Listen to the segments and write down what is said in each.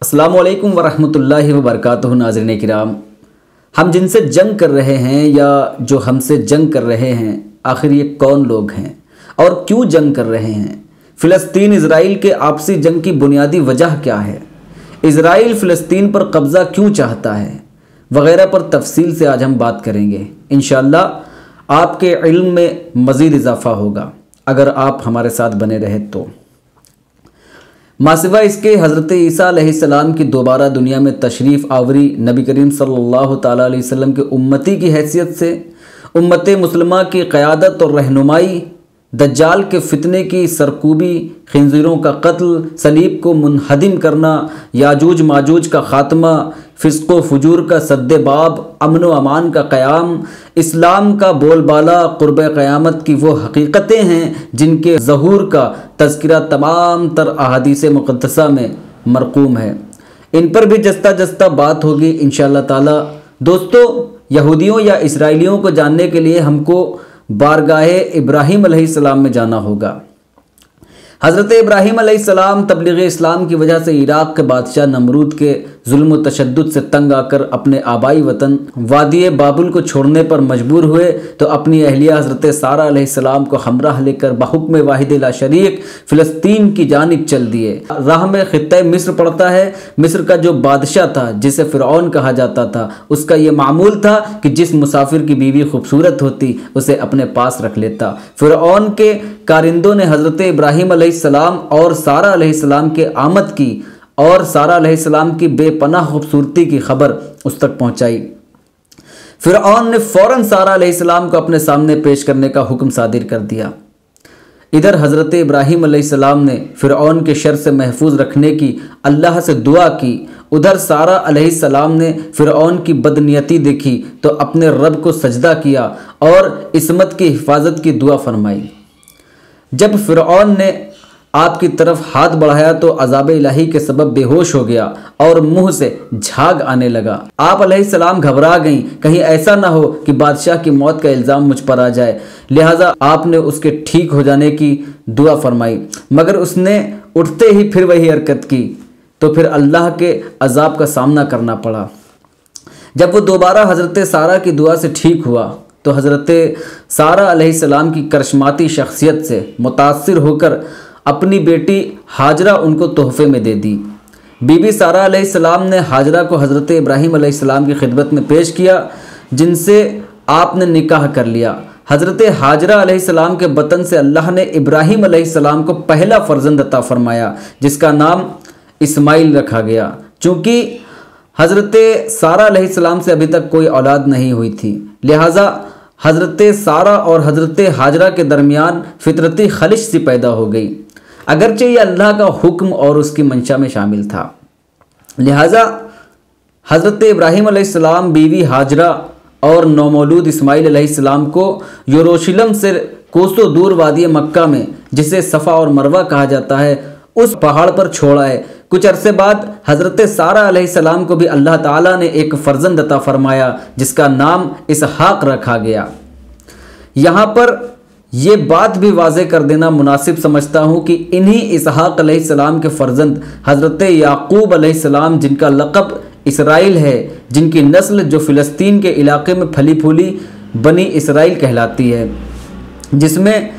अस्सलामुअलैकुम वरहमतुल्लाहि वबरकातुहू। नाज़रीन किराम, हम जिनसे जंग कर रहे हैं या जो हमसे जंग कर रहे हैं, आखिर ये कौन लोग हैं और क्यों जंग कर रहे हैं? फ़िलिस्तीन इज़राइल के आपसी जंग की बुनियादी वजह क्या है? इज़राइल फ़िलिस्तीन पर कब्ज़ा क्यों चाहता है? वगैरह पर तफसील से आज हम बात करेंगे। इंशाअल्लाह आपके इल्म में मज़ीद इजाफ़ा होगा अगर आप हमारे साथ बने रहे तो। मासिवा इसके हज़रत ईसा अलैहिस्सलाम की दोबारा दुनिया में तशरीफ़ आवरी नबी करीम सल्लल्लाहु ताला अलैहि वसल्लम के उम्मती की हैसियत से उम्मत मुस्लिमा की क़यादत और रहनुमाई, दज्जाल के फितने की सरकूबी, खिंजीरों का कत्ल, सलीब को मुनहदिम करना, याजूज माजूज का ख़ात्मा, फ़िस्क़ व फ़ुजूर का सद्देबाब, अमन व अमान का क़याम, इस्लाम का बोलबाला, क़ुर्ब क़यामत की वो हकीकतें हैं जिनके ज़हूर का तज़किरा तमाम तर अहादीस मुक़द्दसा में मरक़ूम है। इन पर भी जस्ता जस्ता बात होगी इंशाअल्लाह ताला। दोस्तों, यहूदियों या इसराइलियों को जानने के लिए हमको बारगाहे इब्राहीम अलैहिस्सलाम में जाना होगा। हज़रत इब्राहीम अलैहिस्सलाम तबलीग इस्लाम की वजह से इराक़ के बादशाह नमरूद के जुल्म व तशद्दुद से तंग आकर अपने आबाई वतन वादी बाबुल को छोड़ने पर मजबूर हुए तो अपनी अहलिया हज़रत सारा अलैहिस्सलाम को हमराह लेकर बहुक्म वाहिद ला शरीक फ़िलिस्तीन की जानिब चल दिए। राह में ख़ित्ता मिस्र पड़ता है। मिस्र का जो बादशाह था जिसे फ़िरऔन कहा जाता था, उसका ये मामूल था कि जिस मुसाफिर की बीवी खूबसूरत होती उसे अपने पास रख लेता। फ़िरऔन के कारिंदों ने हज़रत इब्राहीम अलैहिस्सलाम और सारा अलैहिस्सलाम के आमद की और सारा अलैहिस्सलाम की बेपनाह खूबसूरती की खबर उस तक पहुंचाई। फ़िरऔन ने फ़ौरन सारा अलैहिस्सलाम को अपने सामने पेश करने का हुक्म सादिर कर दिया। इधर हज़रत इब्राहीम अलैहिस्सलाम ने फ़िरऔन के शर से महफूज रखने की अल्लाह से दुआ की। उधर सारा अलैहिस्सलाम ने फ़िरऔन की बदनीयती देखी तो अपने रब को सजदा किया और इस्मत की हिफाजत की दुआ फरमाई। जब फ़िरऔन ने आपकी तरफ हाथ बढ़ाया तो अज़ाब इलाही के सबब बेहोश हो गया और मुंह से झाग आने लगा। आप अलैहिस्सलाम घबरा गईं, कहीं ऐसा ना हो कि बादशाह की मौत का इल्ज़ाम मुझ पर आ जाए। लिहाजा आपने उसके ठीक हो जाने की दुआ फरमाई, मगर उसने उठते ही फिर वही हरकत की तो फिर अल्लाह के अज़ाब का सामना करना पड़ा। जब वो दोबारा हज़रत सारा की दुआ से ठीक हुआ तो हज़रत सारा अलैहिस्सलाम की करिश्माती शख्सियत से मुतासिर होकर अपनी बेटी हाजरा उनको तोहफे में दे दी। बीबी सारा अलैहिस्सलाम ने हाजरा को हज़रत इब्राहीम अलैहिस्सलाम की खिदमत में पेश किया, जिनसे आपने निकाह कर लिया। हज़रत हाजरा अलैहिस्सलाम के बतन से अल्लाह ने इब्राहीम अलैहिस्सलाम को पहला फ़र्जंद अता फ़रमाया, जिसका नाम इस्माइल रखा गया। चूँकि हज़रत सारा अलैहिस्सलाम से अभी तक कोई औलाद नहीं हुई थी, लिहाजा हज़रत सारा और हज़रत हाजरा के दरमियान फितरती खलिश सी पैदा हो गई। अगरचे ये अल्लाह का हुक्म और उसकी मंशा में शामिल था। लिहाजा हज़रत इब्राहीम अलैहिस्सलाम बीवी हाजरा और नौमौलूद इस्माइल अलैहिस्सलाम को यरूशलेम से कोसों दूर वादी मक्का में, जिसे सफ़ा और मरवा कहा जाता है, उस पहाड़ पर छोड़ा है। कुछ अरसे बाद हज़रत सारा अलैहिस्सलाम को भी अल्लाह ताला ने एक फ़र्जंद अता फ़रमाया, जिसका नाम इसहाक़ रखा गया। यहाँ पर ये बात भी वाज़े कर देना मुनासिब समझता हूँ कि इन्हीं इसहाक़ अलैहिस्सलाम के फ़र्जंद हज़रत याक़ूब अलैहिस्सलाम, जिनका लक़ब इसराइल है, जिनकी नस्ल जो फ़िलिस्तीन के इलाके में फली फूली बनी इसराइल कहलाती है, जिसमें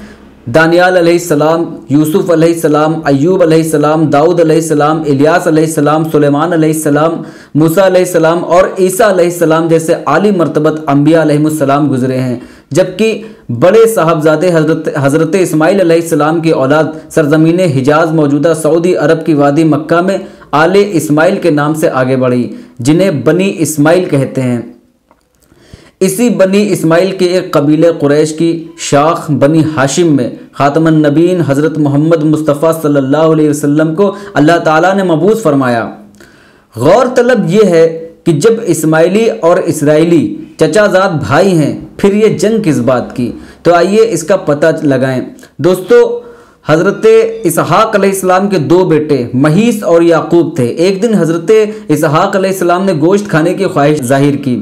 दानियाल अलैहिस्सलाम, यूसुफ़ अलैहिस्सलाम, अय्यूब अलैहिस्सलाम, दाऊद अलैहिस्सलाम, इलियास अलैहिस्सलाम, सुलेमान अलैहिस्सलाम, मूसा अलैहिस्सलाम और ईसा अलैहिस्सलाम जैसे आली मर्तबत अंबिया अलैहिमुस्सलाम गुज़रे हैं। जबकि बड़े साहबजादे हज़रत इस्माइल अलैहिस्सलाम की औलाद सरज़मीन हिजाज़ मौजूदा सऊदी अरब की वादी मक्का में आले इस्माइल के नाम से आगे बढ़ी, जिन्हें बनी इस्माइल कहते हैं। इसी बनी इस्माइल के एक कबीले कुरैश की शाख बनी हाशिम में ख़ातमुन नबीन हज़रत मोहम्मद मुस्तफ़ा सल्लल्लाहु अलैहि वसल्लम को अल्लाह ताला ने मबूस फरमाया। गौर तलब ये है कि जब इस्माइली और इसराइली चचाजाद भाई हैं, फिर ये जंग किस बात की? तो आइए इसका पता लगाएं। दोस्तों, हज़रत इसहाक़ अलैहिस्सलाम के दो बेटे महीस और याक़ूब थे। एक दिन हज़रत इसहाक़ अलैहिस्सलाम ने गोश्त खाने की ख्वाहिश जाहिर की।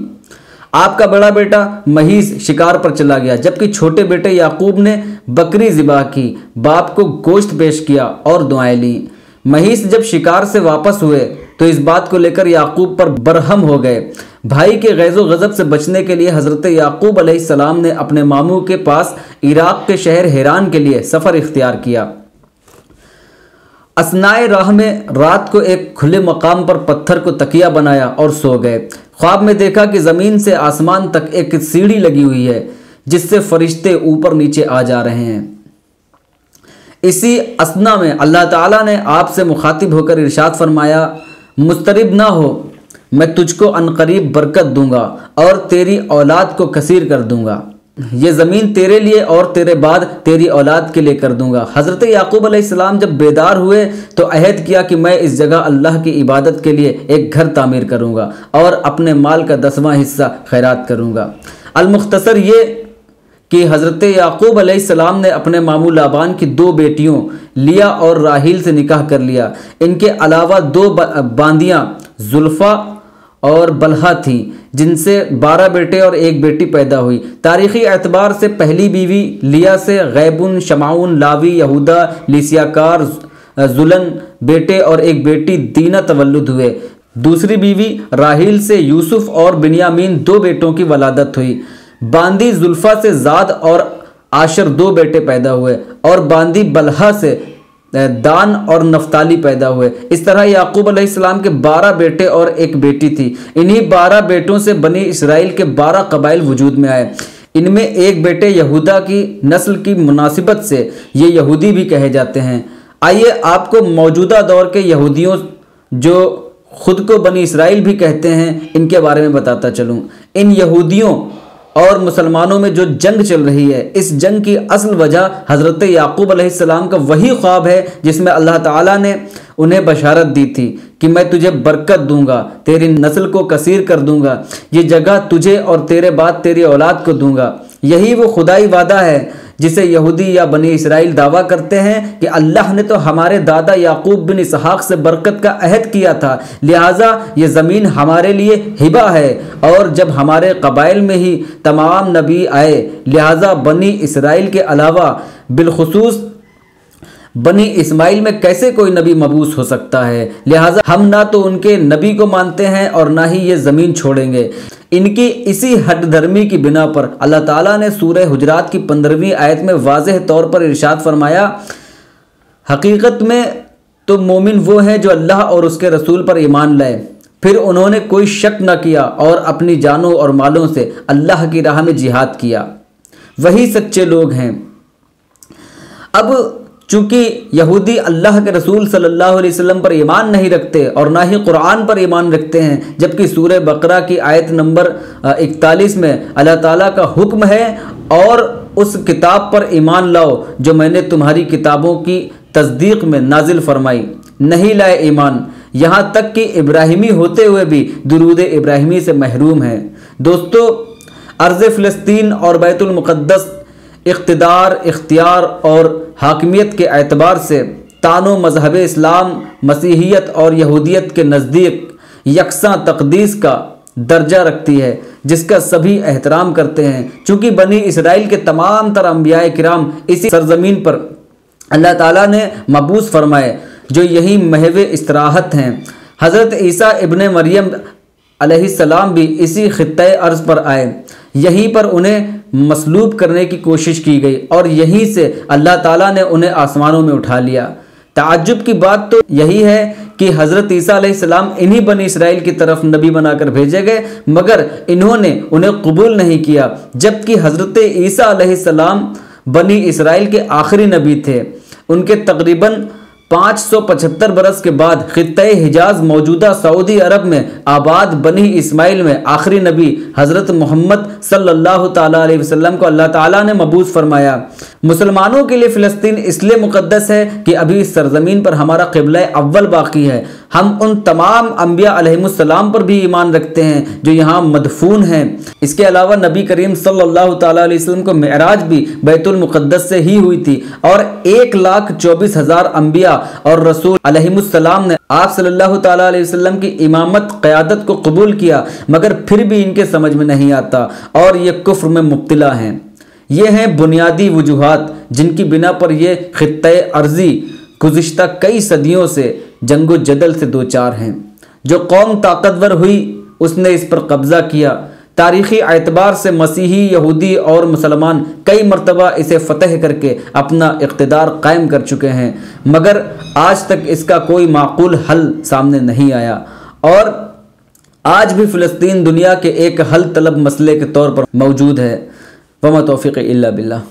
आपका बड़ा बेटा महीस शिकार पर चला गया, जबकि छोटे बेटे याक़ूब ने बकरी ज़िबा की, बाप को गोश्त पेश किया और दुआएं ली। महीस जब शिकार से वापस हुए तो इस बात को लेकर याकूब पर बरहम हो गए। भाई के गैज़ो गज़ब से बचने के लिए हज़रत याकूब अलैहिस्सलाम ने अपने मामू के पास इराक़ के शहर हिरान के लिए सफ़र इख्तियार किया। असनाए राह में रात को एक खुले मकाम पर पत्थर को तकिया बनाया और सो गए। ख्वाब में देखा कि ज़मीन से आसमान तक एक सीढ़ी लगी हुई है जिससे फरिश्ते ऊपर नीचे आ जा रहे हैं। इसी असना में अल्लाह ताला ने आपसे मुखातिब होकर इरशाद फरमाया, मुस्तरिब ना हो, मैं तुझको अनकरीब बरकत दूंगा और तेरी औलाद को कसीर कर दूंगा। ये ज़मीन तेरे लिए और तेरे बाद तेरी औलाद के लिए कर दूंगा। हज़रत याकूब अलैहिस्सलाम जब बेदार हुए तो अहद किया कि मैं इस जगह अल्लाह की इबादत के लिए एक घर तामीर करूंगा और अपने माल का 10वां हिस्सा खैरात करूंगा। अल-मुख्तसर ये कि हज़रत याकूब अलैहिस्सलाम ने अपने मामू लाबान की 2 बेटियों लिया और राहील से निकाह कर लिया। इनके अलावा 2 बांदियाँ जुल्फ़ा और बलहा थी जिनसे 12 बेटे और 1 बेटी पैदा हुई। तारीख़ी एतबार से पहली बीवी लिया से गैबुन, शमाउन, लावी, यहूदा, लिसियाकार, जुलन बेटे और 1 बेटी दीना तवल्लुद हुए। दूसरी बीवी राहील से यूसुफ और बिन्यामीन 2 बेटों की वलादत हुई। बांदी जुल्फ़ा से ज़ाद और आशर 2 बेटे पैदा हुए और बांदी बलहा से दान और नफ्ताली पैदा हुए। इस तरह याकूब अलैहिस्सलाम के 12 बेटे और 1 बेटी थी। इन्हीं 12 बेटों से बनी इसराइल के 12 कबाइल वजूद में आए। इनमें 1 बेटे यहूदा की नस्ल की मुनासिबत से ये यहूदी भी कहे जाते हैं। आइए आपको मौजूदा दौर के यहूदियों जो खुद को बनी इसराइल भी कहते हैं इनके बारे में बताता चलूँ। इन यहूदियों और मुसलमानों में जो जंग चल रही है, इस जंग की असल वजह हज़रत याकूब अलैहिस्सलाम का वही ख्वाब है जिसमें अल्लाह ताला ने उन्हें बशारत दी थी कि मैं तुझे बरकत दूंगा, तेरी नस्ल को कसीर कर दूंगा, ये जगह तुझे और तेरे बाद तेरी औलाद को दूंगा। यही वो खुदाई वादा है जिसे यहूदी या बनी इसराइल दावा करते हैं कि अल्लाह ने तो हमारे दादा याकूब बिन इसहाक से बरकत का अहद किया था, लिहाजा ये ज़मीन हमारे लिए हिबा है। और जब हमारे कबाइल में ही तमाम नबी आए, लिहाजा बनी इसराइल के अलावा बिलखुसूस बनी इस्माइल में कैसे कोई नबी मबूस हो सकता है। लिहाजा हम ना तो उनके नबी को मानते हैं और ना ही ये ज़मीन छोड़ेंगे। इनकी इसी हट धर्मी की बिना पर अल्लाह ताला ने सूरह हुजरात की 15वीं आयत में वाज़ेह तौर पर इरशाद फरमाया, हकीकत में तो मोमिन वो हैं जो अल्लाह और उसके रसूल पर ईमान लाए, फिर उन्होंने कोई शक न किया और अपनी जानों और मालों से अल्लाह की राह में जिहाद किया, वही सच्चे लोग हैं। अब चूँकि यहूदी अल्लाह के रसूल सल्लल्लाहु अलैहि वसल्लम पर ईमान नहीं रखते और ना ही कुरान पर ईमान रखते हैं, जबकि सूरह बकरा की आयत नंबर 41 में अल्लाह ताला का हुक्म है और उस किताब पर ईमान लाओ जो मैंने तुम्हारी किताबों की तस्दीक में नाजिल फरमाई, नहीं लाए ईमान, यहाँ तक कि इब्राहिमी होते हुए भी दुरूद इब्राहिमी से महरूम हैं। दोस्तों, अर्ज़ फ़लस्तीन और बैतुल मुक़द्दस इक़्तिदार, इख्तियार और हाकिमियत के एतबार से तानो मज़हब इस्लाम, मसीहियत और यहूदियत के नज़दीक यकसां तक़दीस का दर्जा रखती है जिसका सभी एहतराम करते हैं। चूँकि बनी इसराइल के तमाम तर अंबियाए किराम इसी सरज़मीन पर अल्लाह ताला ने मबूस फरमाए जो यही महव इस्तराहत हैं। हज़रत ईसा इब्ने मरियम अलैहिस्सलाम भी इसी ख़ित्ते अर्ज़ पर आए, यहीं पर उन्हें मसलूब करने की कोशिश की गई और यहीं से अल्लाह ताला ने उन्हें आसमानों में उठा लिया। ताज्जुब की बात तो यही है कि हज़रत ईसा अलैहिस्सलाम इन्हीं बनी इसराइल की तरफ नबी बनाकर भेजे गए, मगर इन्होंने उन्हें कबूल नहीं किया, जबकि हज़रत ईसा अलैहिस्सलाम बनी इसराइल के आखिरी नबी थे। उनके तकरीबन 575 बरस के बाद ख़ित्ते हिजाज मौजूदा सऊदी अरब में आबाद बनी इस्माइल में आखिरी नबी हज़रत मोहम्मद सल्लल्लाहु ताला अलैहि वसल्लम को अल्लाह ताला ने मबूस फरमाया। मुसलमानों के लिए फ़िलिस्तीन इसलिए मुक़द्दस है कि अभी इस सरज़मीन पर हमारा क़िबला अव्वल बाकी है। हम उन तमाम अंबिया अलैहिमुस्सलाम पर भी ईमान रखते हैं जो यहाँ मदफून हैं। इसके अलावा नबी करीम सल्लल्लाहु ताला अलैहि वसल्लम को मेराज भी बैतुल मुक़द्दस से ही हुई थी और 1,24,000 अंबिया और रसूल अलैहिमुस्सलाम ने आप सल्लल्लाहु ताला अलैहि वसल्लम की इमामत क़यादत को कबूल किया, मगर फिर भी इनके समझ में नहीं आता और ये कुफ्र में मुब्तला हैं। ये हैं बुनियादी वजूहात जिनकी बिना पर ये ख़ित्ते अर्ज़ी गुज़िश्ता कई सदियों से जंगो जदल से दो चार हैं। जो कौम ताकतवर हुई उसने इस पर कब्ज़ा किया। तारीख़ी एतबार से मसीही, यहूदी और मुसलमान कई मरतबा इसे फ़तह करके अपना इक़्तिदार कायम कर चुके हैं, मगर आज तक इसका कोई माक़ूल हल सामने नहीं आया। और आज भी फ़लस्तीन दुनिया के एक हल तलब मसले के तौर पर मौजूद है। वमा तौफ़ीक़ इल्ला बिल्लाह।